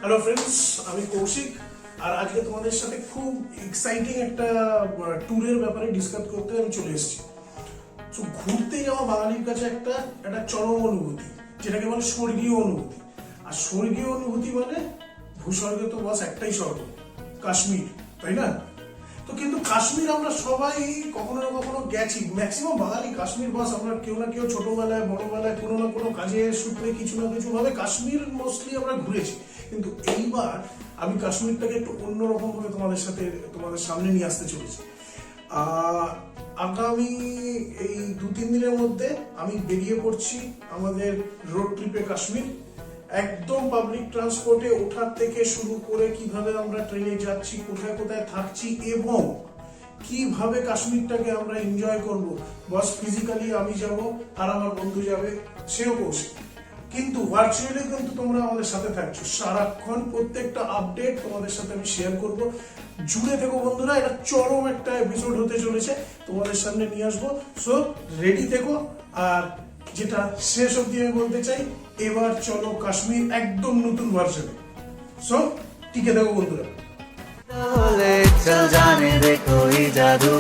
Hello friends, আমি কৌশিক। আর আজকে তোমাদের সাথে খুব এক্সাইটিং একটা ট্যুরের ব্যাপারে ডিসকাস করতে আমি চলে এসেছি। তো ঘুরতে যাওয়া বাঙালির কাছে একটা চরম অনুভূতি, যেটাকে বলে স্বর্গীয় অনুভূতি। আর স্বর্গীয় অনুভূতি মানে ভূস্বর্গে তো বাস একটাই স্বর্গ, কাশ্মীর, তাই না? তো কিন্তু কাশ্মীর আমরা সবাই কখনো না কখনো গেছি, ম্যাক্সিমাম বাঙালি কাশ্মীর বাস আমরা কেউ না কেউ ছোটবেলায় বড়বেলায় কোনো না কোনো কাজের সূত্রে কিছু না কিছু ভাবে কাশ্মীর মোস্টলি আমরা ঘুরেছি। কিন্তু এইবার আমি কাশ্মীরটাকে একটু অন্যরকম ভাবে তোমাদের সামনে নিয়ে আসতে চলেছি। আগামী এই 2-3 দিনের মধ্যে আমি বেরিয়ে পড়ছি আমাদের রোড ট্রিপে কাশ্মীর। একদম পাবলিক ট্রান্সপোর্টে ওঠার থেকে শুরু করে কিভাবে আমরা ট্রেনে যাচ্ছি, কোথায় কোথায় থাকছি এবং কিভাবে কাশ্মীরটাকে আমরা এনজয় করব। বাস ফিজিক্যালি আমি যাব আর আমার বন্ধু যাবে, সেও কৌশিক। কিন্তু ভার্চুয়ালি কিন্তু তোমরা আমাদের সাথে থাকছো সারাক্ষণ, প্রত্যেকটা আপডেট তোমাদের সাথে আমি শেয়ার করব। জুড়ে থেকো বন্ধুরা, এটা চরম একটা এপিসোড হতে চলেছে, তোমাদের সামনে নিয়ে আসবো। সো রেডি থেকো। আর যেটা শেষ অবধি আমি বলতে চাই, এবার চলো কাশ্মীর একদম নতুন ভার্সনে। সো টিকে থাকো বন্ধুরা। चल जाने दे कोई जादू